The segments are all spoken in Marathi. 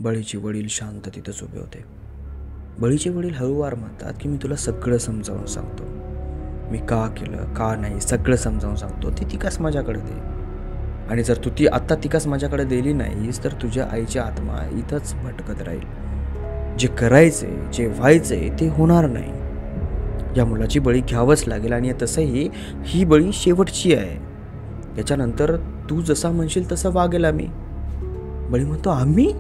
बळीचे वडील शांत तिथंच उभे होते. बळीचे वडील हळूवार म्हणतात की मी तुला सगळं समजावून सांगतो. मी का केलं का नाही सगळं समजावून सांगतो. ती तिकास माझ्याकडे दे. आणि जर तू ती आत्ता तिकास माझ्याकडे दिली नाहीस तर तुझ्या आईची आत्मा इथंच भटकत राहील. जे करायचे जे व्हायचे ते होणार नाही. या मुलाची बळी घ्यावंच लागेल. आणि तसंही ही बळी शेवटची आहे. याच्यानंतर तू जसा म्हणशील तसं वागेल आम्ही. बळी म्हणतो आम्ही?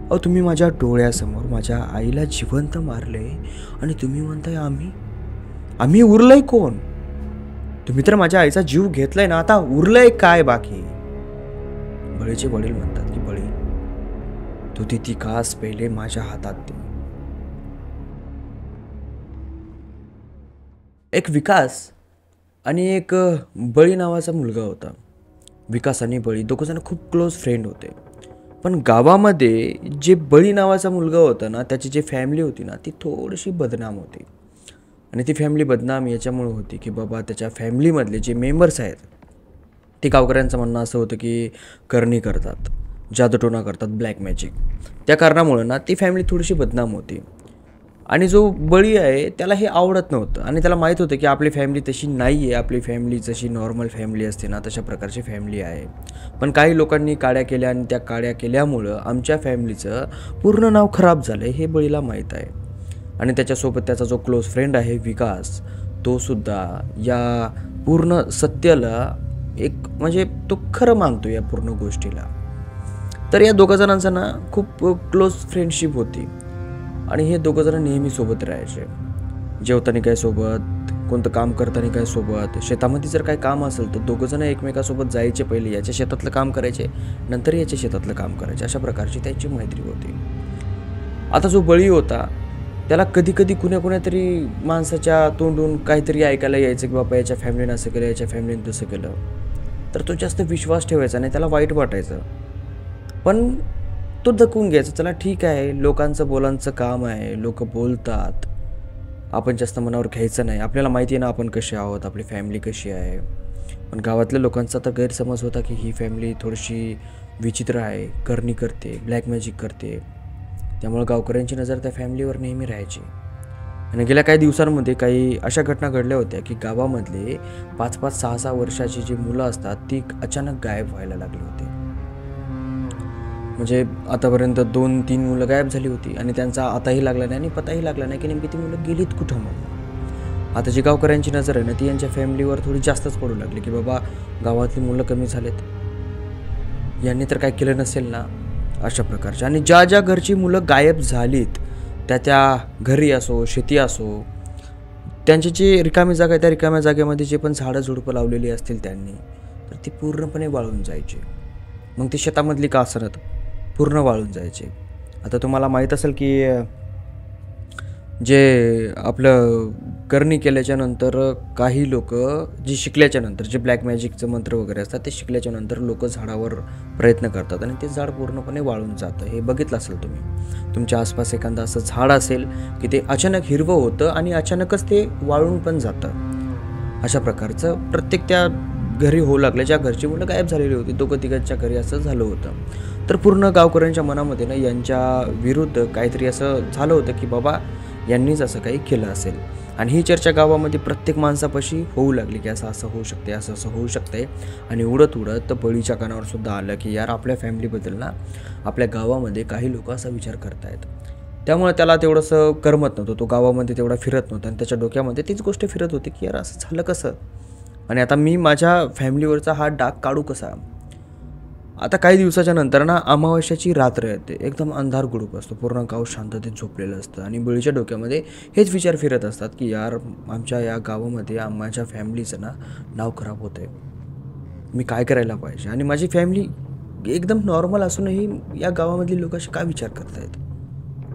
अहो तुम्ही माझ्या डोळ्यासमोर माझ्या आईला जिवंत मारले आणि तुम्ही म्हणताय आम्ही? आम्ही उरलंय कोण? तुम्ही तर माझ्या आईचा जीव घेतलाय ना, आता उरलंय काय बाकी? बळीचे वडील म्हणतात की बळी तू ती तिकास पहिले माझ्या हातात दे. एक विकास आणि एक बळी नावाचा मुलगा होता. विकास आणि बळी दोघंजण खूप क्लोज फ्रेंड होते. पण गावामध्ये जे बळी नावाचा मुलगा होता ना, त्याची जी फॅमिली होती ना ती थोडीशी बदनाम होती. आणि ती फॅमिली बदनाम याच्यामुळे होती की बाबा त्याच्या फॅमिलीमधले जे मेंबर्स आहेत ते गावकऱ्यांचं म्हणणं असं होतं की करणी करतात, जादूटोणा करतात, ब्लॅक मॅजिक. त्या कारणामुळं ना ती फॅमिली थोडीशी बदनाम होती. आणि जो बळी आहे त्याला हे आवडत नव्हतं. आणि त्याला माहीत होतं की आपली फॅमिली तशी नाही आहे. आपली फॅमिली जशी नॉर्मल फॅमिली असते ना तशा प्रकारची फॅमिली आहे. पण काही लोकांनी काड्या केल्या आणि त्या काड्या केल्यामुळं आमच्या फॅमिलीचं पूर्ण नाव खराब झालं हे बळीला माहीत आहे. आणि त्याच्यासोबत त्याचा जो क्लोज फ्रेंड आहे विकास, तो सुद्धा या पूर्ण सत्याला एक म्हणजे तो खरं मानतो या पूर्ण गोष्टीला. तर या दोघा जणांचा ना खूप क्लोज फ्रेंडशिप होती. आणि हे दोघं जण नेहमी सोबत राहायचे. जेवताना काय सोबत, कोणतं काम करताना काय सोबत, शेतामध्ये जर काय काम असेल तर दोघं जण एकमेकासोबत जायचे. पहिले याच्या शेतातलं काम करायचे, नंतर याच्या शेतातलं काम करायचे. अशा प्रकारची त्यांची मैत्री होती. आता जो बळी होता त्याला कधी कधी कुण्या तरी माणसाच्या तोंडून काहीतरी ऐकायला यायचं की बाबा याच्या फॅमिलीनं असं केलं, याच्या फॅमिलीनं तसं केलं. तर तो जास्त विश्वास ठेवायचा नाही, त्याला वाईट वाटायचं. पण तो दखून घ्यायचा, चला ठीक आहे, लोकांचं बोलांचं काम आहे, लोक बोलतात, आपण जास्त मनावर घ्यायचं नाही. आपल्याला माहिती आहे ना आपण कसे आहोत, आपली फॅमिली कशी आहे. पण गावातल्या लोकांचा तर गैरसमज होता की ही फॅमिली थोडीशी विचित्र आहे, करणी करते, ब्लॅक मॅजिक करते. त्यामुळे गावकऱ्यांची नजर त्या फॅमिलीवर नेहमी राहायची. आणि गेल्या काही दिवसांमध्ये काही अशा घटना घडल्या होत्या की गावामधले 5-5, 6-6 वर्षाची जी मुलं असतात ती अचानक गायब व्हायला लागली होती. म्हणजे आतापर्यंत 2-3 मुलं गायब झाली होती आणि त्यांचा आताही लागला नाही आणि पताही लागला नाही की नेमकी ती मुलं गेलीत कुठं. म्हणून आता जी गावकऱ्यांची नजर आहे ना ती यांच्या फॅमिलीवर थोडी जास्तच पडू लागली की बाबा गावातली मुलं कमी झालेत, यांनी तर काय केलं नसेल ना, अशा प्रकारच्या. आणि ज्या ज्या घरची मुलं गायब झालीत त्या घरी असो, शेती असो, त्यांची जी रिकामी जागा आहे त्या रिकाम्या जागेमध्ये जे पण झाडं झुडपं लावलेली असतील त्यांनी, तर ती पूर्णपणे वाळून जायची. मग ती शेतामधली का असणार पूर्ण वाळून जायचे. आता तुम्हाला माहीत असेल की जे आपलं करणी केल्याच्या नंतर काही लोक जी शिकल्याच्या नंतर जे ब्लॅक मॅजिकचं मंत्र वगैरे असतात ते शिकल्याच्या नंतर लोक झाडावर प्रयत्न करतात आणि ते झाड पूर्णपणे वाळून जातं. हे बघितलं असेल तुम्ही. तुमच्या आसपास एखादं असं झाड असेल की ते अचानक हिरवं होतं आणि अचानकच ते वाळून पण जातं. अशा प्रकारचं प्रत्येक त्या घरी होऊ लागलं. ज्या घरची मुलं गायब झालेली होती, दोघं तिघांच्या घरी असं झालं होतं. तर पूर्ण गावकऱ्यांच्या मनामध्ये ना यांच्या विरुद्ध काहीतरी असं झालं होतं की बाबा यांनीच असं काही केलं असेल. आणि ही चर्चा गावामध्ये प्रत्येक माणसापाशी होऊ लागली की असं असं होऊ शकते, असं असं होऊ शकते. आणि उडत उडत बळीच्या कानावर सुद्धा आलं की यार आपल्या फॅमिलीबद्दल ना आपल्या गावामध्ये काही लोक असा विचार करतायत. त्यामुळे त्याला तेवढंसं करमत नव्हतं, तो गावामध्ये तेवढा फिरत नव्हता. आणि त्याच्या डोक्यामध्ये तीच गोष्ट फिरत होती की यार असं झालं कसं, आणि आता मी माझ्या फॅमिलीवरचा हा डाग काढू कसा. आता काही दिवसाच्या नंतर ना अमावस्याची रात्र येते, एकदम अंधार गुडूप असतो, पूर्ण गाव शांततेत झोपलेलं असतं. आणि बळीच्या डोक्यामध्ये हेच विचार फिरत असतात की यार आमच्या या गावामध्ये माझ्या फॅमिलीचं ना नाव खराब होतं आहे, मी काय करायला पाहिजे. आणि माझी फॅमिली एकदम नॉर्मल असूनही या गावामधली लोक असे काय विचार करतायत.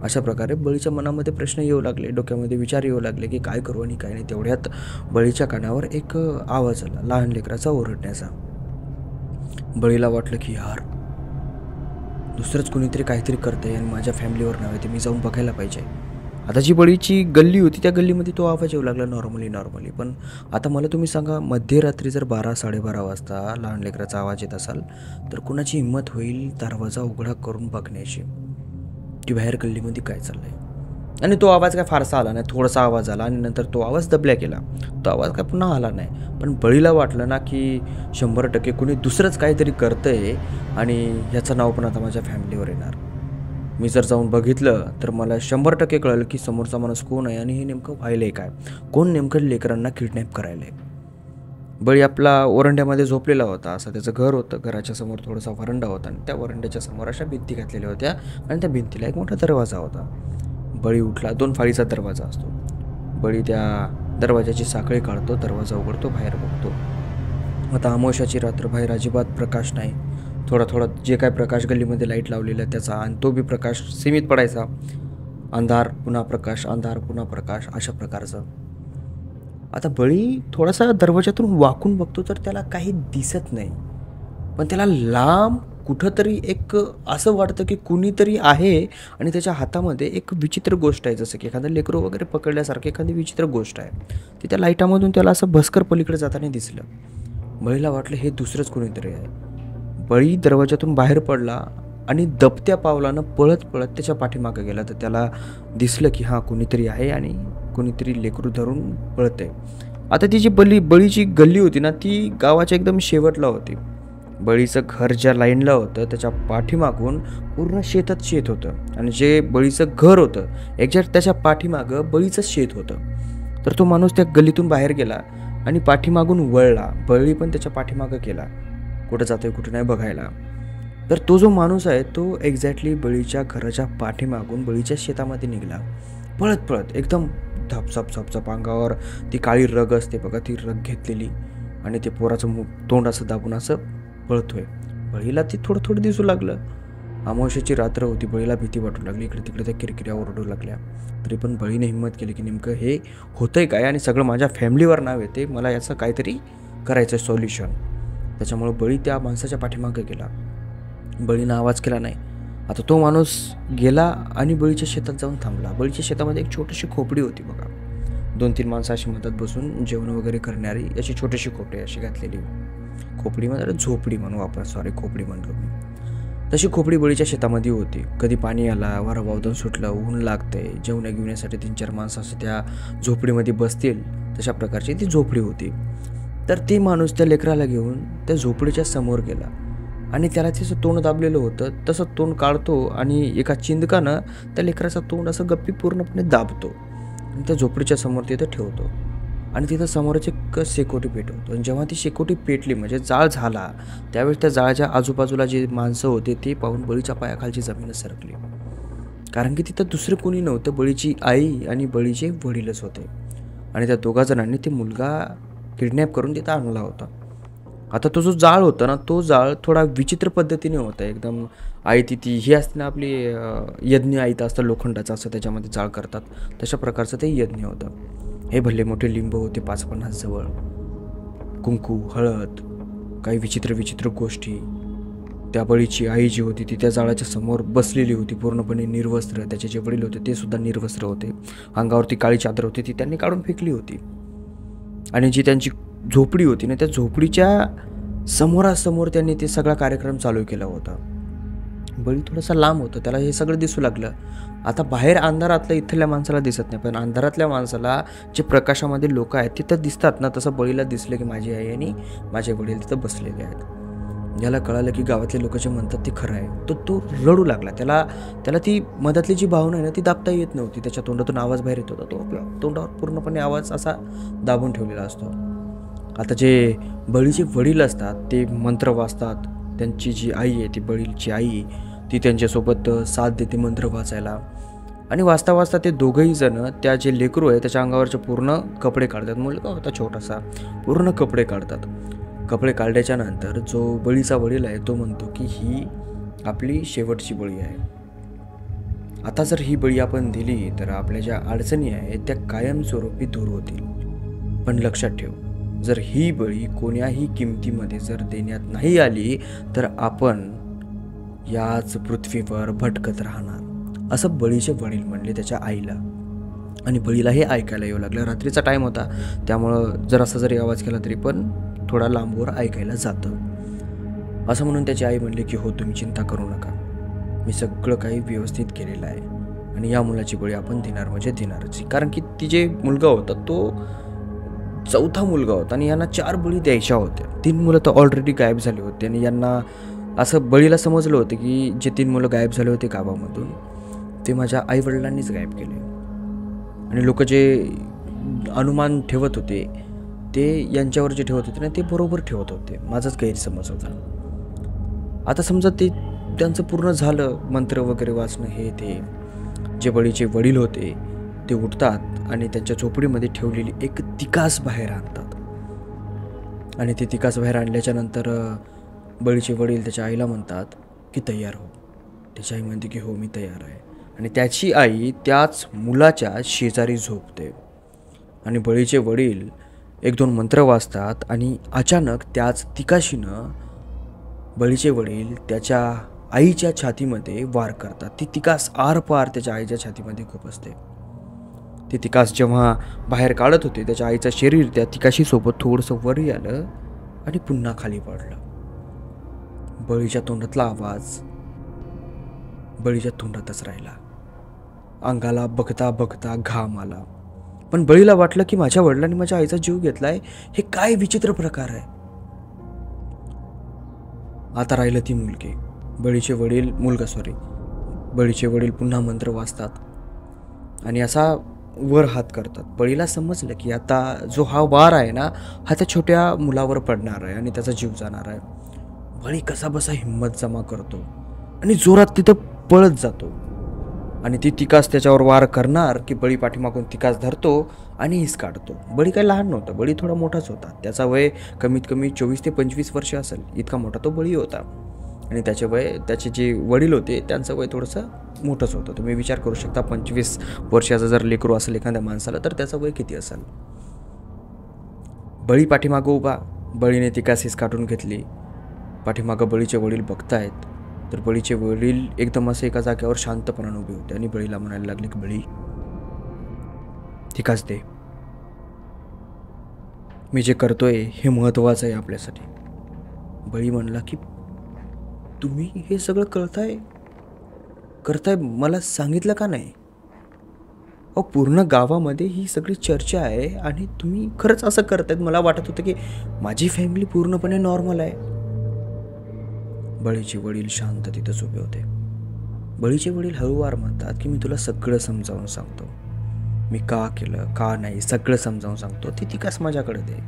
अशा प्रकारे बळीच्या मनामध्ये प्रश्न येऊ लागले, डोक्यामध्ये विचार येऊ लागले की काय करू आणि काय नाही. तेवढ्यात बळीच्या कानावर एक आवाज आला, लहान लेकराचा ओरडण्याचा. बळीला वाटलं की यार दुसरंच कोणीतरी काहीतरी करतंय आणि माझ्या फॅमिलीवर नाव आहे, ते मी जाऊन बघायला पाहिजे. आता जी बळीची गल्ली होती त्या गल्लीमध्ये तो आवाज येऊ लागला नॉर्मली. पण आता मला तुम्ही सांगा, मध्यरात्री जर 12-12:30 वाजता लहान लेकराचा आवाज येत असाल तर कुणाची हिंमत होईल दरवाजा उघडा करून बघण्याची की बाहेर गल्लीमध्ये काय चाललंय. आणि तो आवाज काय फारसा आला नाही, थोडासा आवाज आला आणि नंतर तो आवाज दबल्या गेला. तो आवाज काय पुन्हा आला नाही. पण बळीला वाटलं ना की 100% कुणी दुसरंच काहीतरी करतंय आणि ह्याचं नाव पण आता माझ्या फॅमिलीवर येणार. मी जर जाऊन बघितलं तर मला 100% कळलं की समोरचा माणूस कोण आहे आणि हे नेमकं व्हायलंय काय, कोण नेमकं लेकरांना किडनॅप करायला आहे. बळी आपला ओरंड्यामध्ये झोपलेला होता. असं त्याचं घर होतं. घराच्या समोर थोडासा वरंडा होता आणि त्या वरंड्याच्या समोर अशा भिंती घातलेल्या होत्या आणि त्या भिंतीला एक मोठा दरवाजा होता. बळी उठला. 2 फाळीचा दरवाजा असतो. बळी त्या दरवाजाची साखळी काढतो, दरवाजा उघडतो, बाहेर बघतो. आता अमावस्याची रात्र, बाहेर अजिबात प्रकाश नाही. थोडा जे काय प्रकाश गल्लीमध्ये लाईट लावलेला त्याचा आणि तो बी प्रकाश सीमित पडायचा. अंधार पुन्हा प्रकाश, अंधार पुन्हा प्रकाश, अशा प्रकारचं. आता बळी थोडासा दरवाजातून वाकून बघतो तर त्याला काही दिसत नाही. पण त्याला लांब कुठंतरी एक असं वाटतं की कुणीतरी आहे आणि त्याच्या हातामध्ये एक विचित्र गोष्ट आहे, जसं की एखादं लेकरू वगैरे पकडल्यासारखी एखादी विचित्र गोष्ट आहे. ती त्या लाईटामधून त्याला असं भस्कर पलीकडे जाताना दिसलं. बळीला वाटलं हे दुसरंच कुणीतरी आहे. बळी दरवाजातून बाहेर पडला आणि दबत्या पावलानं पळत त्याच्या पाठीमागं गेला. तर त्याला दिसलं की हां कुणीतरी आहे आणि कुणीतरी लेकरू धरून पळत आहे. आता ती जी बळीची गल्ली होती ना ती गावाच्या एकदम शेवटला होती. बळीचं घर ज्या लाईनला होतं त्याच्या पाठीमागून पूर्ण शेतच शेत होतं आणि जे बळीचं घर होतं एक्झॅक्ट त्याच्या पाठीमागं बळीचंच शेत होतं. तर तो माणूस त्या गल्लीतून बाहेर गेला आणि पाठीमागून वळला. बळी पण त्याच्या पाठीमागं गेला, कुठं जातोय कुठं नाही बघायला. तर तो जो माणूस आहे तो एक्झॅक्टली बळीच्या घराच्या पाठीमागून बळीच्या शेतामध्ये निघाला. पळत एकदम झपझप अंगावर ती काळी रग असते बघा, ती रग घेतलेली आणि ते पोराचं तोंड असं दाबून असं पळतोय. बळीला ते थोडं दिसू लागलं. अमावस्याची रात्र होती. बळीला भीती वाटू लागली. इकडे तिकडे त्या किरकिऱ्या ओरडू लागल्या. तरी पण बळीने हिंमत केली की नेमकं हे होतंय काय आणि सगळं माझ्या फॅमिलीवर नाव येते, मला याचं काहीतरी करायचं सोल्युशन. त्याच्यामुळं बळी त्या माणसाच्या पाठीमागे गेला. बळीनं आवाज केला नाही. आता तो माणूस गेला आणि बळीच्या शेतात जाऊन थांबला. बळीच्या शेतामध्ये एक छोटीशी खोपडी होती बघा. 2-3 माणसं अशी मदत बसून जेवण वगैरे करणारी अशी छोटीशी खोपडी अशी घातलेली. खोपडी म्हणजे झोपडी म्हणू आपण, खोपडी म्हणलो मी. तशी खोपडी बळीच्या शेतामध्ये होती. कधी पाणी आला, वारं वावदन सुटलं, ऊन लागतंय, जेवण्यासाठी 3-4 माणसं असं त्या झोपडीमध्ये बसतील तशा प्रकारची ती झोपडी होती. तर ती माणूस त्या लेकराला घेऊन त्या झोपडीच्या समोर गेला आणि त्याला तिचं तोंड दाबलेलं होतं तसं तोंड काढतो आणि एका चिंदकानं त्या लेकराचं तोंड असं गप्पी पूर्णपणे दाबतो आणि त्या झोपडीच्या समोर तिथं ठेवतो आणि तिथं समोरच एक शेकोटी पेटवतो. आणि जेव्हा ती शेकोटी पेटली म्हणजे जाळ झाला त्यावेळेस त्या जाळाच्या आजूबाजूला जे माणसं होते ते पाहून बळीच्या पायाखालची जमीनच सरकली. कारण की तिथं दुसरं कोणी नव्हतं, बळीची आई आणि बळीचे वडीलच होते आणि त्या 2 जणांनी ते मुलगा किडनॅप करून तिथं आणला होता. आता तो जो जाळ होता ना तो जाळ थोडा विचित्र पद्धतीने होता. एकदम आयती ती ही असते ना आपली यज्ञ आयतं असतं लोखंडाचं, असं त्याच्यामध्ये जाळ करतात तशा प्रकारचं ते यज्ञ होतं. हे भल्ले मोठे लिंब होते 5-50 जवळ, कुंकू, हळद, काही विचित्र गोष्टी. त्या बळीची आई जी होती ती त्या जाळाच्या समोर बसलेली होती पूर्णपणे निर्वस्त्र. त्याचे जे वडील होते ते सुद्धा निर्वस्त्र होते. अंगावरती काळी चादर होती ती त्यांनी काढून फेकली होती आणि जी त्यांची झोपडी होती ना त्या झोपडीच्या समोरासमोर त्यांनी ते सगळा कार्यक्रम चालू केला होता. बळी थोडासा लांब होता, त्याला हे सगळं दिसू लागलं. आता बाहेर अंधारातल्या इथल्या माणसाला दिसत नाही, पण अंधारातल्या माणसाला जे प्रकाशामध्ये लोक आहेत तिथं दिसतात ना, तसं बळीला दिसलं की माझी आई आणि माझे वडील तिथं बसलेले आहेत. याला कळालं की गावातले लोक जे म्हणतात ते खरं आहे. तो रडू लागला. त्याला ती मधातली जी भावना आहे ना ती दाबता येत नव्हती. त्याच्या तोंडातून आवाज बाहेर येत होता. तो आपल्या तोंडावर पूर्णपणे आवाज असा दाबून ठेवलेला असतो. आता जे बळीचे वडील असतात ते मंत्र वाचतात. त्यांची जी आई आहे ती बळीची आई ती त्यांच्यासोबत साथ देते मंत्र वाचायला आणि वाचता ते दोघंही जण त्या जे लेकरू आहे त्याच्या अंगावरचे पूर्ण कपडे काढतात. मुलगा होता छोटासा, पूर्ण कपडे काढतात. कपडे काढल्याच्या नंतर जो बळीचा वडील आहे तो म्हणतो की ही आपली शेवटची बळी आहे. आता जर ही बळी आपण दिली तर आपल्या ज्या अडचणी आहेत त्या कायमस्वरूपी दूर होतील. पण लक्षात ठेव, जर ही बळी कोण्याही किमतीमध्ये जर देण्यात नाही आली तर आपण याच पृथ्वीवर भटकत राहणार, असं बळीचे वडील म्हणले त्याच्या आईला. आणि बळीला हे ऐकायला येऊ लागलं. रात्रीचा टाईम होता, त्यामुळं जरासा जरी आवाज केला तरी पण थोडा लांबवर ऐकायला जातं. असं म्हणून त्याची आई म्हणली की हो, तुम्ही चिंता करू नका, मी सगळं काही व्यवस्थित केलेलं आहे आणि या मुलाची बळी आपण देणार म्हणजे देणारच. कारण की ती जे मुलगा होता तो 4था मुलगा होता आणि यांना 4 बळी द्यायच्या होत्या. 3 मुलं तर ऑलरेडी गायब झाले होते आणि यांना असं बळीला समजलं होतं की जे 3 मुलं गायब झाले होते गावामधून ते माझ्या आईवडिलांनीच गायब केले. आणि लोक जे अनुमान ठेवत होते ते यांच्यावर जे ठेवत होते ना ते बरोबर ठेवत होते. माझाच गैरसमज होता. आता समजा ते त्यांचं पूर्ण झालं, मंत्र वगैरे वाचणं हे ते. जे बळीचे वडील होते ते उठतात आणि त्यांच्या झोपडीमध्ये ठेवलेली एक तिकास बाहेर आणतात आणि ते तिकास बाहेर आणल्याच्या नंतर बळीचे वडील त्याच्या आईला म्हणतात की तयार हो. त्याची आई म्हणते की हो, मी तयार आहे. आणि त्याची आई त्याच मुलाच्या शेजारी झोपते आणि बळीचे वडील 1-2 मंत्र वाचतात आणि अचानक त्याच तिकाशीनं बळीचे वडील त्याच्या आईच्या छातीमध्ये वार करतात. ती तिकास आरपार त्याच्या आईच्या छातीमध्ये खुपसते. ती तिकास जेव्हा बाहेर काढत होते त्याच्या आईचं शरीर त्या तिकाशीसोबत थोडंसं वरी आलं आणि पुन्हा खाली पडलं. बळीच्या तोंडातला आवाज बळीच्या तोंडातच राहिला. अंगाला बघता बघता घाम आला. पण बळीला वाटलं की माझ्या वडिलांनी माझ्या आईचा जीव घेतलाय, हे काय विचित्र प्रकार आहे. आता राहिलं ती मुलगी. बळीचे वडील पुन्हा मंत्र वाचतात आणि असा वर हात करतात. बळीला समजलं की आता जो हा वार आहे ना हा त्या छोट्या मुलावर पडणार आहे आणि त्याचा जीव जाणार आहे. बळी कसा बसा हिंमत जमा करतो आणि जोरात तिथं पळत जातो आणि ती तिकास त्याच्यावर वार करणार की बळी पाठीमागून तिकास धरतो आणि हिस काढतो. बळी काही लहान नव्हता, बळी थोडा मोठाच होता. त्याचा वय कमीत कमी 24 ते 25 वर्ष असेल, इतका मोठा तो बळी होता. आणि त्याचे जे वडील होते त्यांचं वय थोडंसं मोठंच होतं. तुम्ही विचार करू शकता 25 वर्षाचा जर लेकरू असेल एखाद्या माणसाला तर त्याचं वय किती असेल. बळी पाठीमागं उभा, बळीने तिकास हिस काढून घेतली. पाठीमागं बळीचे वडील बघतायत तर बळीचे वडील एकदम असं एका जागेवर शांतपणाने उभे होते आणि बळीला म्हणायला लागले की बळी तिकास दे, मी जे करतोय हे महत्त्वाचं आहे आपल्यासाठी. बळी म्हणला की तुम्ही हे सगळं करताय मला सांगितलं का नाही? अहो, पूर्ण गावामध्ये ही सगळी चर्चा आहे आणि तुम्ही खरंच असं करतायत. मला वाटत होतं की माझी फॅमिली पूर्णपणे नॉर्मल आहे. बळीचे वडील शांत तिथंच उभे होते. बळीचे वडील हळूवार म्हणतात की मी तुला सगळं समजावून सांगतो, मी का केलं का नाही सगळं समजावून सांगतो. ती तिकास माझ्याकडे दे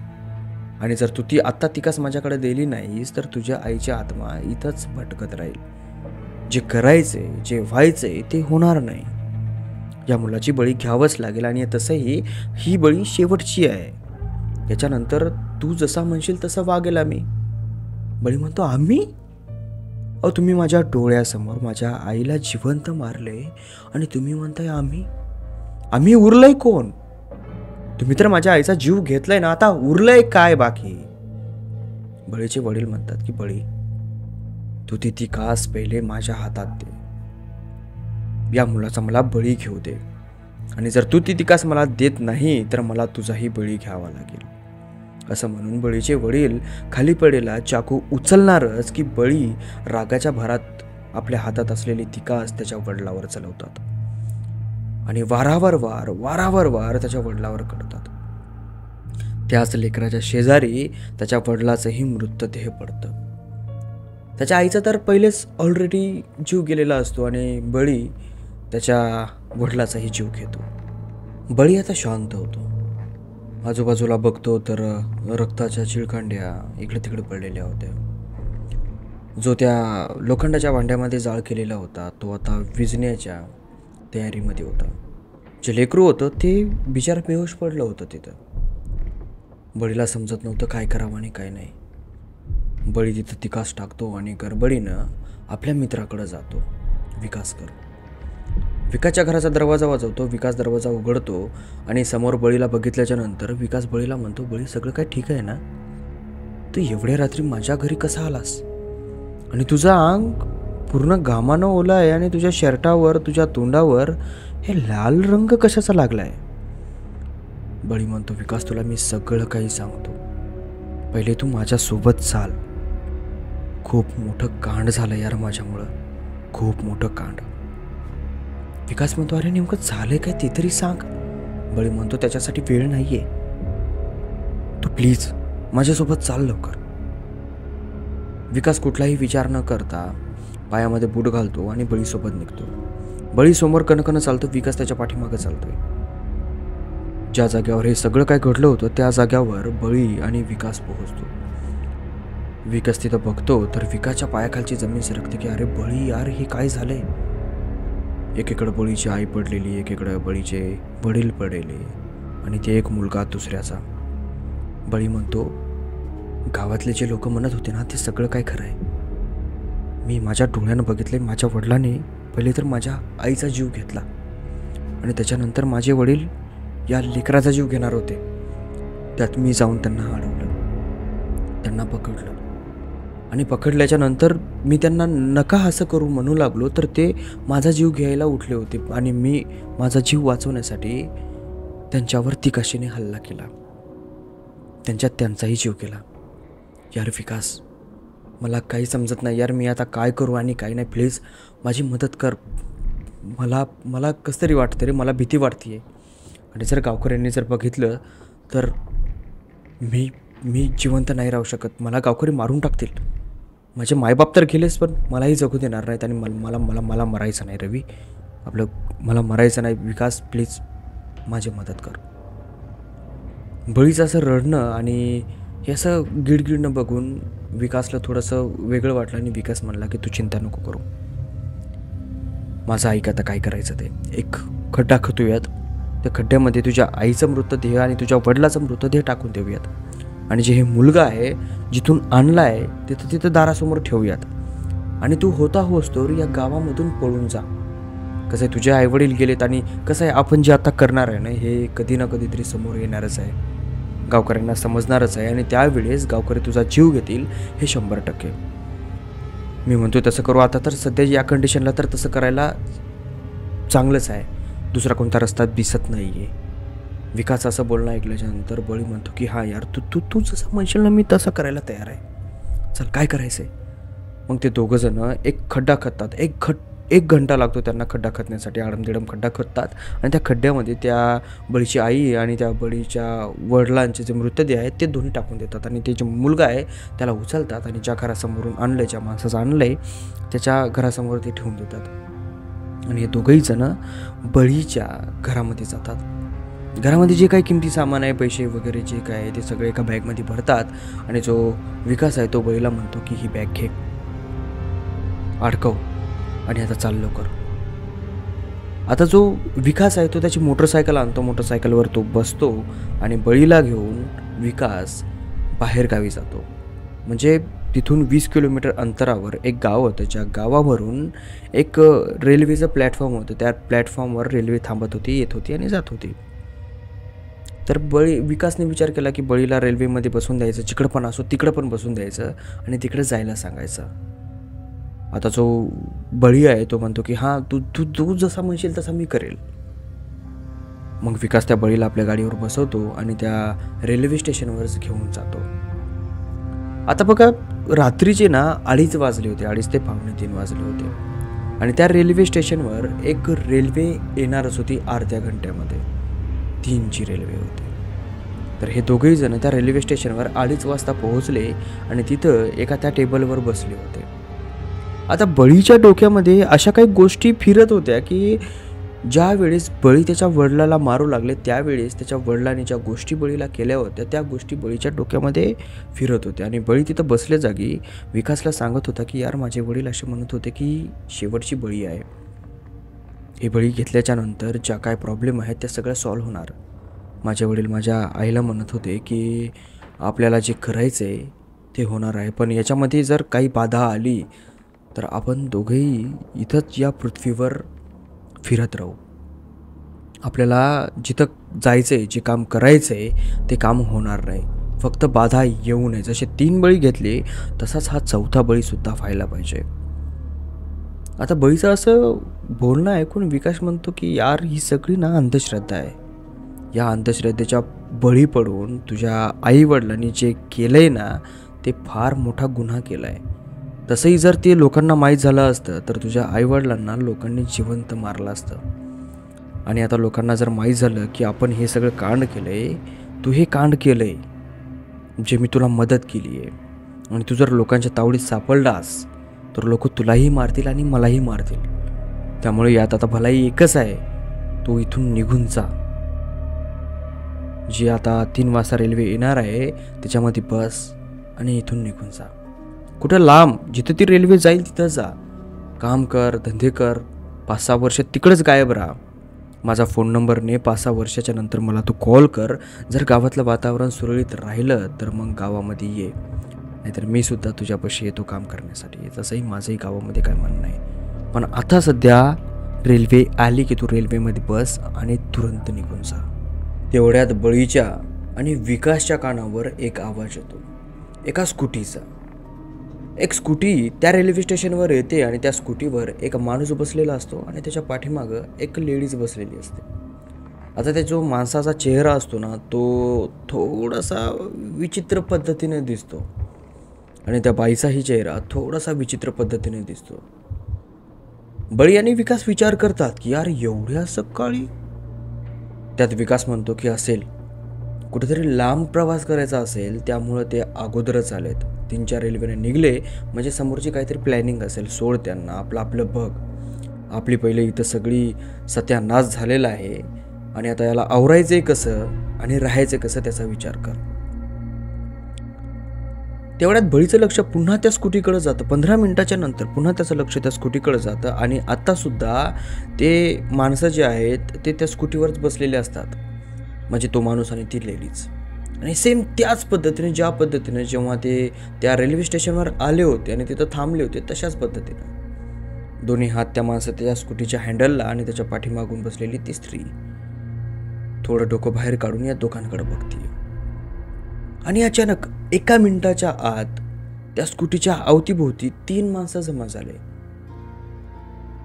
आणि जर तू ती आत्ता तिकास माझ्याकडे दिली नाहीस तर तुझ्या आईची आत्मा इथंच भटकत राहील. जे करायचे जे व्हायचे ते होणार नाही. या मुलाची बळी घ्यावंच लागेल आणि तसंही ही बळी शेवटची आहे. याच्यानंतर तू जसा म्हणशील तसं वागेल आम्ही. बळी म्हणतो आम्ही? अहो, तुम्ही माझ्या डोळ्यासमोर माझ्या आईला जिवंत मारले आणि तुम्ही म्हणताय आम्ही उरलंय कोण? तुम्ही तर माझ्या आईचा जीव घेतलाय ना, आता उरलंय काय बाकी? बळीचे वडील म्हणतात की बळी तू ती तिकास पहिले माझ्या हातात दे, या मुलाचा मला बळी घेऊ दे आणि जर तू ती तिकास मला देत नाही तर मला तुझाही बळी घ्यावा लागेल. असं म्हणून बळीचे वडील खाली पडेला चाकू उचलणारच की बळी रागाच्या भरात आपल्या हातात असलेली तिकास त्याच्या वडिलावर चलवतात आणि वारावर वार त्याच्या वडिलावर करतात. त्याच लेकराच्या शेजारी त्याच्या वडिलाचंही मृतदेह पडतं. त्याच्या आईचा तर पहिलेच ऑलरेडी जीव गेलेला असतो आणि बळी त्याच्या वडिलाचाही जीव घेतो. बळी आता शांत होतो. आजूबाजूला बघतो तर रक्ताच्या चिळकांड्या इकडे तिकडे पडलेल्या होत्या. जो त्या लोखंडाच्या भांड्यामध्ये जाळ केलेला होता तो आता विझण्याच्या तयारीमध्ये होता. जे लेकरू होतं ते बिचार बेहोश पडलं होतं तिथं. बळीला समजत नव्हतं काय करावं आणि काय नाही. बळी तिथं तिकास टाकतो आणि गडबडीनं आपल्या मित्राकडे जातो, विकासकर. विकासच्या घराचा दरवाजा वाजवतो. विकास दरवाजा उघडतो आणि समोर बळीला बघितल्याच्या नंतर विकास बळीला म्हणतो, बळी सगळं काय ठीक आहे ना? तू एवढ्या रात्री माझ्या घरी कसा आलास? आणि तुझं अंग पूर्ण घामानं ओलं आहे आणि तुझ्या शर्टावर तुझ्या तोंडावर हे लाल रंग कशाचा लागलाय? बळी म्हणतो, विकास तुला मी सगळं काही सांगतो, पहिले तू माझ्यासोबत चाल. खूप मोठं कांड झालं यार माझ्यामुळं, खूप मोठं कांड. विकास म्हणतो, अरे नेमकं झालंय काय ते तरी सांग. बळी म्हणतो, त्याच्यासाठी वेळ नाहीये, तू प्लीज माझ्यासोबत चाल लवकर. विकास कुठलाही विचार न करता पायामध्ये बूट घालतो आणि बळीसोबत निघतो. बळी समोर कणकण चालतो, विकास त्याच्या पाठीमागे चालतोय. ज्या जाग्यावर हे सगळं काय घडलं होतं त्या जाग्यावर बळी आणि विकास पोहोचतो. विकास तिथं बघतो तर विकासच्या पायाखालची जमीन सरकते की अरे बळी यार हे काय झालंय. एकीकडे बळीची आई पडलेली, एकीकडे बळीचे वडील पडलेले आणि ते एक मुलगा दुसऱ्याचा. बळी म्हणतो, गावातले जे लोक म्हणत होते ना ते सगळं काय खरं आहे. मी माझ्या डोळ्यानं बघितले, माझ्या वडिलांनी पहिले तर माझ्या आईचा जीव घेतला आणि त्याच्यानंतर माझे वडील या लेकराचा जीव घेणार होते. त्यात मी जाऊन त्यांना अडवलं, त्यांना पकडलं आणि पकडल्याच्या नंतर मी त्यांना नका असं करू म्हणू लागलो तर ते माझा जीव घ्यायला उठले होते आणि मी माझा जीव वाचवण्यासाठी त्यांच्यावर तिकाशीने हल्ला केला, त्यांच्यात त्यांचाही जीव केला. यार विकास, मला काही समजत नाही यार, मी आता काय करू आणि काय नाही, प्लीज माझी मदत कर. मला कसं तरी वाटतं रे, मला भीती वाटते. आणि जर गावकऱ्यांनी जर बघितलं तर मी जिवंत नाही राहू शकत, मला गावकरी मारून टाकतील. माझे मायबाप तर गेलेच पण मलाही जगू देणार नाहीत आणि मला मरायचं नाही रवी, मला मरायचं नाही. विकास प्लीज माझी मदत कर. बळीचं असं रडणं आणि हे असं गिडगिडणं बघून विकासला थोडंसं वेगळं वाटलं आणि विकास म्हणला की तू चिंता नको करू, माझं ऐक आता काय करायचं ते. एक खड्डा खतूयात, त्या खड्ड्यामध्ये तुझ्या आईचा मृतदेह आणि तुझ्या वडिलाचा मृतदेह टाकून देऊयात आणि जे हे मुलगा आहे जिथून आणला आहे तिथं दारासमोर ठेवूयात आणि तू होता होस तर या गावामधून पळून जा. कसं आहे, तुझे आईवडील गेलेत आणि कसं आहे, आपण जे आता करणार आहे ना हे कधी ना कधीतरी समोर येणारच आहे, गावकऱ्यांना समजणारच आहे आणि त्यावेळेस गावकरी तुझा जीव घेतील हे 100%. मी म्हणतो तसं करू. आता तर सध्या या कंडिशनला तर तसं करायला चांगलंच आहे, दुसरा कोणता रस्ता दिसत नाही आहे. विकास असं बोलणं ऐकल्याच्यानंतर बळी म्हणतो की हां यार, तू जसं म्हणशील ना मी तसं करायला तयार आहे, चल काय करायचं आहे. मग ते दोघंजणं एक खड्डा खणतात. एक घंटा लागतो त्यांना खड्डा खणण्यासाठी, आडमदिडम खड्डा खणतात आणि त्या खड्ड्यामध्ये त्या बळीची आई आणि त्या बळीच्या वडिलांचे जे मृतदेह आहेत ते दोन्ही टाकून देतात आणि ते जे मुलगा आहे त्याला उचलतात आणि ज्या घरासमोरून आणलं आहे, ज्या माणसाचं आणलं आहे त्याच्या घरासमोर ते ठेवून देतात आणि हे दोघंही जणं बळीच्या घरामध्ये जातात. घरामध्ये जे काही किमती सामान आहे, पैसे वगैरे जे काय आहे ते सगळे एका बॅगमध्ये भरतात आणि जो विकास आहे तो बळीला म्हणतो की ही बॅग घे, अडकव आणि आता चाल लवकर. आता जो विकास आहे तो त्याची मोटरसायकल आणतो, मोटरसायकलवर तो बसतो आणि बळीला घेऊन विकास बाहेरगावी जातो. म्हणजे तिथून 20 किलोमीटर अंतरावर एक गाव होतं, ज्या गावावरून एक रेल्वेचं प्लॅटफॉर्म होतं. त्या प्लॅटफॉर्मवर रेल्वे थांबत होती, येत होती आणि जात होती. तर विकासने विचार केला की बळीला रेल्वेमध्ये बसून द्यायचं, जिकडं पण असो तिकडं पण बसून द्यायचं आणि तिकडे जायला सांगायचं. आता जो बळी आहे तो म्हणतो की हां तू जसा म्हणशील तसा मी करेल. मग विकास त्या बळीला आपल्या गाडीवर बसवतो आणि त्या रेल्वे स्टेशनवरच घेऊन जातो. आता बघा, रात्रीचे ना 2:30 वाजले होते, 2:30 ते 2:45 वाजले होते आणि त्या रेल्वे स्टेशनवर एक रेल्वे येणारच होती अर्ध्या घंट्यामध्ये. 3ची रेल्वे होती. तर हे दोघेही जण त्या रेल्वे स्टेशनवर 2:30 वाजता पोहोचले आणि तिथं एका त्या टेबलवर बसले होते. आता बळीच्या डोक्यामध्ये अशा काही गोष्टी फिरत होत्या की ज्या वेळेस बळी त्याच्या वडिलाला मारू लागले त्यावेळेस त्याच्या वडिलांनी ज्या गोष्टी बळीला केल्या होत्या त्या गोष्टी बळीच्या डोक्यामध्ये फिरत होत्या आणि बळी तिथं बसल्या जागी विकासला सांगत होता की यार माझे वडील असे म्हणत होते की शेवटची बळी आहे, हे बळी घेतल्याच्या नंतर ज्या काय प्रॉब्लेम आहेत त्या सगळ्या सॉल्व्ह होणार. माझे वडील माझ्या आईला म्हणत होते की आपल्याला जे करायचं आहे ते होणार आहे, पण याच्यामध्ये जर काही बाधा आली तर आपण दोघेही इथंच या पृथ्वीवर फिरत राहू. आपल्याला जिथं जायचं आहे, जे काम करायचं आहे ते काम होणार नाही, फक्त बाधा येऊ नये. जसे 3 बळी घेतले तसाच हा 4था बळीसुद्धा व्हायला पाहिजे. आता बळीचं असं बोलणं ऐकून विकास म्हणतो की यार ही सगळी ना अंधश्रद्धा आहे, या अंधश्रद्धेच्या बळी पडून तुझ्या आईवडिलांनी जे केलं आहे ना, ते फार मोठा गुन्हा केला आहे. तसंही जर ते लोकांना माहीत झालं असतं तर तुझ्या आईवडिलांना लोकांनी जिवंत मारलं असतं. आणि आता लोकांना जर माहीत झालं की आपण हे सगळं कांड केलं आहे, तू हे कांड केलं आहे जे मी तुला मदत केली आहे, आणि तू जर लोकांच्या तावडीत सापडलास तर लोक तुलाही मारतील आणि मलाही मारतील. त्यामुळे यात आता भलाई एकच आहे, तू इथून निघून जा. जी आता 3 वाजता रेल्वे येणार आहे त्याच्यामध्ये बस आणि इथून निघून जा. कुठं लांब, जिथं ती रेल्वे जाईल तिथं जा. काम कर, धंदे कर, 5-6 वर्ष तिकडंच गायब राहा. माझा फोन नंबरने 5-6 वर्षाच्या नंतर मला तू कॉल कर. जर गावातलं वातावरण सुरळीत राहिलं तर मग गावामध्ये ये, नाहीतर मी सुद्धा तुझ्यापाशी येतो काम करण्यासाठी. तसंही माझंही गावामध्ये काय म्हणणं नाही. पण आता सध्या रेल्वे आली की तू रेल्वेमध्ये बस आणि तुरंत निघून जा. तेवढ्यात बळीच्या आणि विकासच्या कानावर एक आवाज येतो, एका स्कूटीचा. एक स्कूटी त्या रेल्वे स्टेशनवर येते आणि त्या स्कूटीवर एक माणूस बसलेला असतो आणि त्याच्या पाठीमागं एक लेडीज बसलेली असते. आता त्या जो माणसाचा चेहरा असतो ना, तो थोडासा विचित्र पद्धतीने दिसतो आणि त्या बाईचाही चेहरा थोडासा विचित्र पद्धतीने दिसतो. बळी आणि विकास विचार करतात की यार एवढ्या सकाळी. त्यात विकास म्हणतो की असेल कुठेतरी लांब प्रवास करायचा असेल, त्यामुळं ते अगोदरच आलेत. 3-4 रेल्वेने निघले म्हणजे समोरची काहीतरी प्लॅनिंग असेल. सोड त्यांना, आपलं बघ. आपली पहिले इथं सगळी सत्यानाश झालेला आहे आणि आता याला आवरायचंय कसं आणि राहायचं कसं त्याचा विचार कर. तेवढ्यात बळीचं लक्ष पुन्हा त्या स्कूटीकडे जातं. 15 मिनिटाच्या नंतर पुन्हा त्याचं लक्ष त्या स्कूटीकडे जातं आणि आत्तासुद्धा ते माणसं जे आहेत ते त्या स्कूटीवरच बसलेले असतात, म्हणजे तो माणूस आणि ती लेडीज. आणि सेम त्याच पद्धतीने, ज्या पद्धतीने जेव्हा ते त्या रेल्वे स्टेशनवर आले होते आणि तिथं थांबले होते, तशाच पद्धतीनं दोन्ही हात त्या माणसाच्या त्या स्कूटीच्या हँडलला आणि त्याच्या पाठीमागून बसलेली ती स्त्री थोडं डोकं बाहेर काढून या दोघांकडे बघते. आणि अचानक 1 मिनिटाच्या आत त्या स्कूटीच्या अवतीभोवती 3 माणसं जमा झाले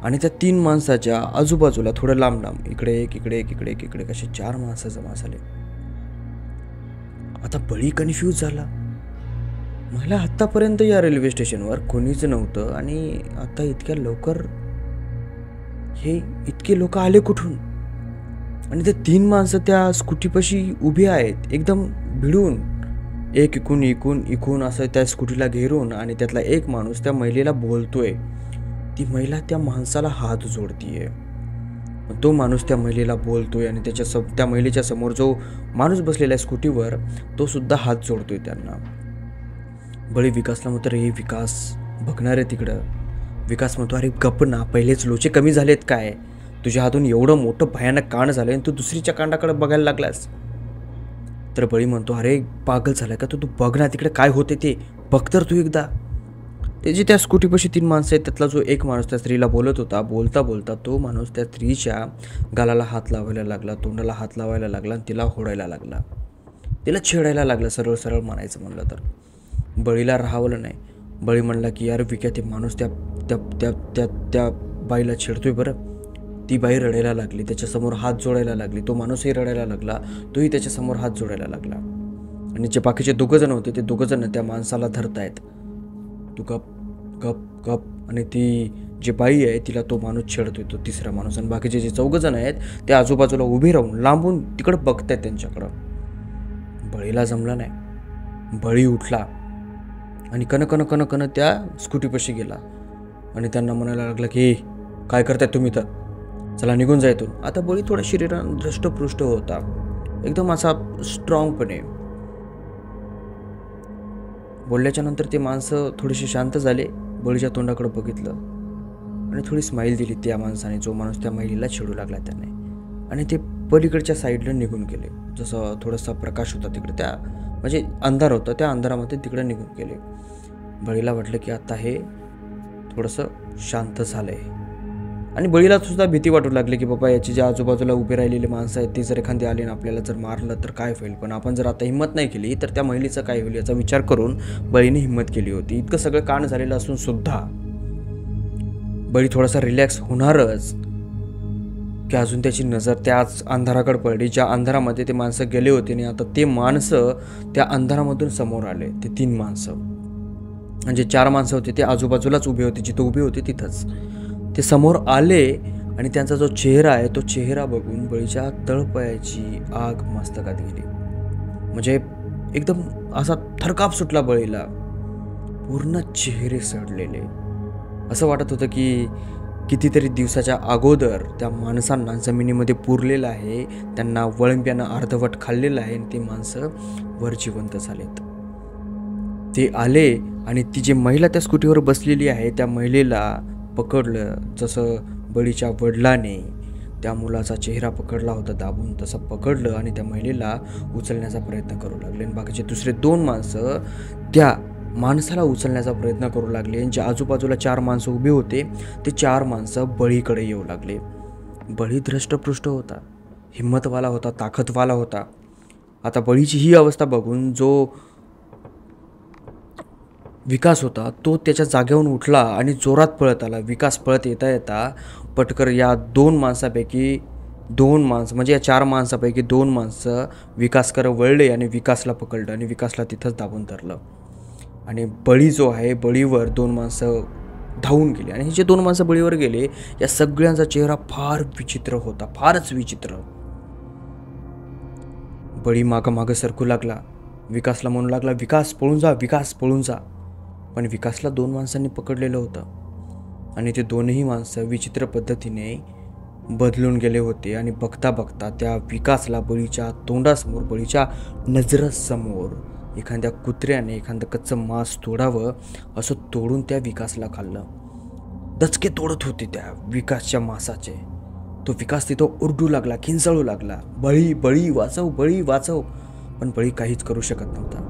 आणि त्या 3 माणसाच्या आजूबाजूला थोडं लांब लांब इकडे एक, इकडे एक, इकडे एक, इकडे कसे 4 माणसं जमा झाले. आता बळी कन्फ्यूज झाला. मला आत्तापर्यंत या रेल्वे स्टेशनवर कोणीच नव्हतं आणि आता इतक्या लवकर हे इतके लोक आले कुठून? आणि ते 3 माणसं त्या स्कूटीपाशी उभी आहेत एकदम भिडून, एक इकून असं त्या स्कूटीला घेरून, आणि त्यातला एक माणूस त्या महिलेला बोलतोय. ती महिला त्या माणसाला हात जोडतीये. तो माणूस त्या महिलेला बोलतोय आणि त्या महिलेच्या समोर जो माणूस बसलेला आहे स्कूटीवर, तो सुद्धा हात जोडतोय त्यांना. बळी विकासला म्हणतो, रे विकास बघणार आहे तिकडं. विकास म्हणतो, अरे गप्प ना, पहिलेच लोचे कमी झालेत काय? तुझ्या हातून एवढं मोठं भयानक कांड झालं आणि तू दुसरीच्या कांडाकडे बघायला लागलास. तर बळी म्हणतो, अरे पागल झालाय का तू बघ ना तिकडे काय होते ते, बघ तर तू एकदा. ते जे त्या स्कूटीपाशी 3 माणसं आहेत त्यातला जो एक माणूस त्या स्त्रीला बोलत होता, बोलता बोलता तो माणूस त्या स्त्रीच्या गालाला हात लावायला लागला, तोंडाला हात लावायला लागला आणि तिला होडायला लागला, तिला छेडायला लागला. सरळ सरळ म्हणायचं म्हणलं तर बळीला राहावलं नाही. बळी म्हणला की यार विक्या, ते माणूस त्या त्या त्या त्या त्या बाईला छेडतोय बरं. ती बाई रडायला लागली, त्याच्यासमोर हात जोडायला लागली. तो माणूसही रडायला लागला, तोही त्याच्यासमोर हात जोडायला लागला. आणि जे बाकीचे 2 जण होते ते 2 जण त्या माणसाला धरतायत. तू गप गप गप. आणि ती जी बाई आहे तिला तो माणूस छेडतोय, तो तिसरा माणूस. आणि बाकीचे जे 4 जण आहेत ते आजूबाजूला उभे राहून लांबून तिकडं बघतायत त्यांच्याकडं. बळीला जमलं नाही. बळी उठला आणि कन त्या स्कूटीपाशी गेला आणि त्यांना म्हणायला लागला की काय करताय तुम्ही, तर चला निघून जा इथून. आता बळी थोडा शरीरानं धष्टपुष्ट होता, एकदम असा स्ट्रॉंगपणे. बोलल्याच्या नंतर ते माणसं थोडीशी शांत झाले, बळीच्या तोंडाकडे बघितलं आणि थोडी स्माईल दिली त्या माणसाने, जो माणूस त्या महिलेला छेडू लागला त्याने. आणि ते पलीकडच्या साईडला निघून गेले. जसं थोडासा प्रकाश होता तिकडे, त्या म्हणजे अंधार होता, त्या अंधारामध्ये तिकडे निघून गेले. बळीला वाटलं की आता हे थोडंसं शांत झालं आहे. आणि बळीला सुद्धा भीती वाटू लागली की बाबा याची ज्या आजूबाजूला उभे राहिलेले माणसं आहेत ती जर एखादी आली ना आपल्याला जर मारलं तर काय होईल. पण आपण जर आता हिंमत नाही केली तर त्या महिलेचं काय होईल याचा विचार करून बळीने हिंमत केली होती. इतकं सगळं कांड झालेलं असून सुद्धा बळी थोडासा रिलॅक्स होणारच की अजून त्याची नजर त्याच अंधाराकडे पडली, ज्या अंधारामध्ये ते माणसं गेले होते. आणि आता ते माणसं त्या अंधारामधून समोर आले. ते 3 माणसं, म्हणजे 4 माणसं होते, ते आजूबाजूलाच उभे होते, जिथं उभे होते तिथंच ते समोर आले. आणि त्यांचा जो चेहरा आहे, तो चेहरा बघून बळीच्या तळपायाची आग मस्तकात गेली. म्हणजे एकदम असा थरकाप सुटला बळीला. पूर्ण चेहरे सडलेले. असं वाटत होतं की कितीतरी दिवसाच्या अगोदर त्या माणसांना जमिनीमध्ये पुरलेलं आहे, त्यांना वळंब्यानं अर्धवट खाल्लेलं आहे, आणि ते माणसं वर जिवंत झालेत. ते आले आणि ती जी महिला त्या स्कूटीवर बसलेली आहे, त्या महिलेला पकडलं. जसं बळीच्या वडिलाने त्या मुलाचा चेहरा पकडला होता दाबून, तसं पकडलं आणि त्या महिलेला उचलण्याचा प्रयत्न करू लागले. आणि बाकीचे दुसरे 2 माणसं त्या माणसाला उचलण्याचा प्रयत्न करू लागले. जे आजूबाजूला 4 माणसं उभे होते, ते 4 माणसं बळीकडे येऊ लागले. बळी धृष्टपुष्ट होता, हिंमतवाला होता, ताकदवाला होता. आता बळीची ही अवस्था बघून जो विकास होता, तो त्याच्या जागेवरून उठला आणि जोरात पळत आला. विकास पळत येता येता पटकर या 2 माणसापैकी 2 माणसं, म्हणजे या 4 माणसापैकी 2 माणसं विकासकडे वळले आणि विकासला पकडलं आणि विकासला तिथंच दाबून धरलं. आणि बळी जो आहे, बळीवर 2 माणसं धावून गेली. आणि हे जे 2 माणसं बळीवर गेले, या सगळ्यांचा चेहरा फार विचित्र होता, फारच विचित्र. बळी मागं मागं सरकू लागला. विकासला म्हणू लागला, विकास पळून जा, विकास पळून जा. पण विकासला 2 माणसांनी पकडलेलं होतं. आणि ते 2ही माणसं विचित्र पद्धतीने बदलून गेले होते. आणि बघता बघता त्या विकासला बळीच्या तोंडासमोर, बळीच्या नजरेसमोर एखाद्या कुत्र्याने एखादं कच्चं मांस तोडावं असं तोडून त्या विकासला खाल्लं. दचके तोडत होते त्या विकासच्या मांसाचे. तो विकास तिथं ओरडू लागला, खिंचाळू लागला, बळी बळी वाचव, बळी वाचव. पण बळी काहीच करू शकत नव्हता.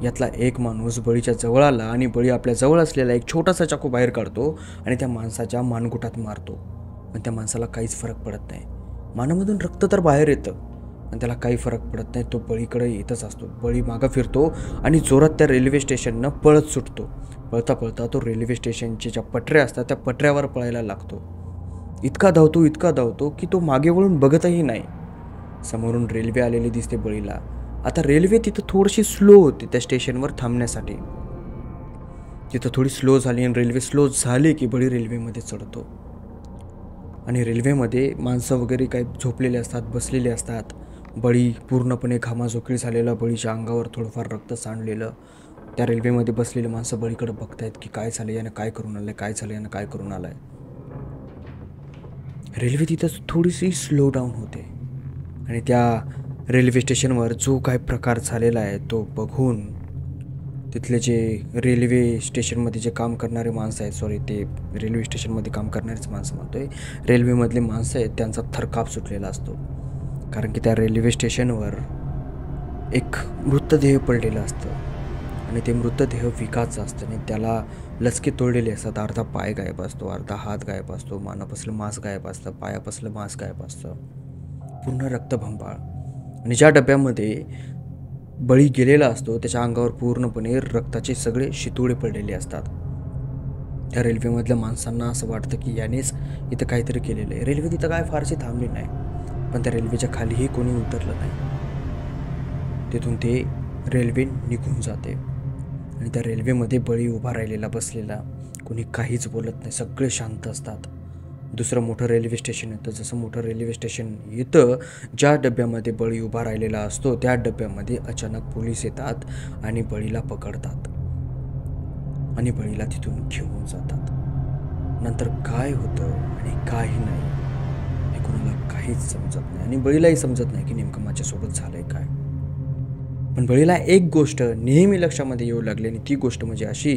यातला एक माणूस बळीच्या जवळ आला आणि बळी आपल्या जवळ असलेला एक छोटासा चाकू बाहेर काढतो आणि त्या माणसाच्या मानगुटात मारतो. पण त्या माणसाला काहीच फरक पडत नाही. मानामधून रक्त तर बाहेर येतं, आणि त्याला काही फरक पडत नाही. तो बळीकडे येतच असतो. बळी मागं फिरतो आणि जोरात त्या रेल्वे स्टेशननं पळत सुटतो. पळता पळता तो रेल्वे स्टेशनच्या ज्या पटऱ्या असतात, त्या पटऱ्यावर पळायला लागतो. इतका धावतो की तो मागे वळून बघतही नाही. समोरून रेल्वे आलेली दिसते बळीला. आता रेल्वे तिथं थोडीशी स्लो होती त्या स्टेशनवर थांबण्यासाठी. तिथं थोडी स्लो झाली आणि रेल्वे स्लो झाली की बळी रेल्वेमध्ये चढतो. आणि रेल्वेमध्ये माणसं वगैरे काही झोपलेले असतात, बसलेले असतात. बळी पूर्णपणे घामाझोकळी झालेला, बळीच्या अंगावर थोडंफार रक्त सांडलेलं. त्या रेल्वेमध्ये बसलेले माणसं बळीकडे बघतायत की काय झालं, यानं काय करून आलंय, काय झालं, यानं काय करून आलंय. रेल्वे तिथं थोडीशी स्लो डाऊन होते. आणि त्या रेल्वे स्टेशनवर जो काय प्रकार झालेला आहे तो बघून तिथले जे रेल्वे स्टेशनमध्ये जे काम करणारे माणसं आहेत, ते रेल्वे स्टेशनमध्ये काम करणारेच माणसं म्हणतोय, रेल्वेमधले माणसं आहेत, त्यांचा थरकाप सुटलेला असतो. कारण की त्या रेल्वे स्टेशनवर एक मृतदेह पडलेलं असतं. आणि ते मृतदेह विकासचं असतं. आणि त्याला लचके तोडलेले असतात. अर्धा पाय गायब असतो, अर्धा हात गायब असतो, मानापासलं मांस गायब असतं, पायापासलं मांस गायब असतं, पूर्ण रक्तभंबाळ. आणि ज्या डब्यामध्ये बळी गेलेला असतो त्याच्या अंगावर पूर्णपणे रक्ताचे सगळे शितोडे पडलेले असतात. त्या रेल्वेमधल्या माणसांना असं वाटतं की यानेच इथं काहीतरी केलेलं आहे. रेल्वे तिथं काय फारशी थांबली नाही, पण त्या रेल्वेच्या खालीही कोणी उतरलं नाही. तिथून ते रेल्वे निघून जाते. आणि त्या रेल्वेमध्ये बळी उभा राहिलेला, बसलेला, कोणी काहीच बोलत नाही, सगळे शांत असतात. दुसरं मोठं रेल्वे स्टेशन येतं. जसं मोठं रेल्वे स्टेशन येतं, ज्या डब्यामध्ये बळी उभा राहिलेला असतो त्या डब्यामध्ये अचानक पोलीस येतात आणि बळीला पकडतात आणि बळीला तिथून घेऊन जातात. नंतर काय होतं आणि काही नाही हे कोणाला काहीच समजत नाही. आणि बळीलाही समजत नाही की नेमकं माझ्यासोबत झालंय काय. पण बळीला एक गोष्ट नेहमी लक्षामध्ये येऊ लागली, आणि ती गोष्ट म्हणजे अशी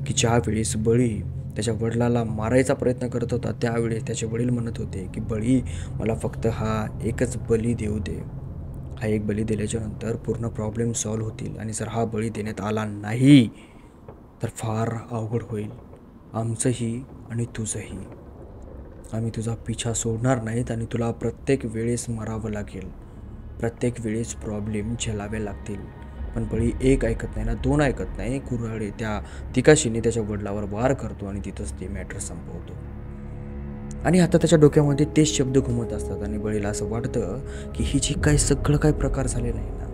की ज्या वेळेस बळी त्याच्या वडिलाला मारायचा प्रयत्न करत होता, त्यावेळेस त्याचे वडील म्हणत होते की बळी, मला फक्त हा एकच बळी देऊ दे. हा एक बळी दिल्याच्या नंतर पूर्ण प्रॉब्लेम सॉल्व्ह होतील. आणि जर हा बळी देण्यात आला नाही तर फार अवघड होईल, आमचंही आणि तुझंही. आम्ही तुझा पिछा सोडणार नाहीत आणि तुला प्रत्येक वेळेस मारावं लागेल, प्रत्येक वेळेस प्रॉब्लेम झेलावे लागतील. पण बळी एक ऐकत नाही ना, 2 ऐकत नाही. कुऱ्हाडी त्या तिकाशीने त्याच्या वडिलावर वार करतो आणि तिथंच ते मॅटर संपवतो. आणि आता त्याच्या डोक्यामध्ये तेच शब्द घुमत असतात आणि बळीला असं वाटतं की ही जी काय सगळं काय प्रकार झालेला आहे ना,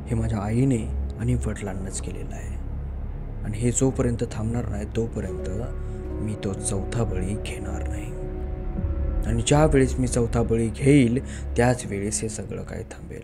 हे माझ्या आईने आणि वडिलांनाच केलेलं आहे. आणि हे जोपर्यंत थांबणार नाही तोपर्यंत मी तो चौथा बळी घेणार नाही. आणि ज्या वेळेस मी चौथा बळी घेईल त्याच वेळेस हे सगळं काय थांबेल.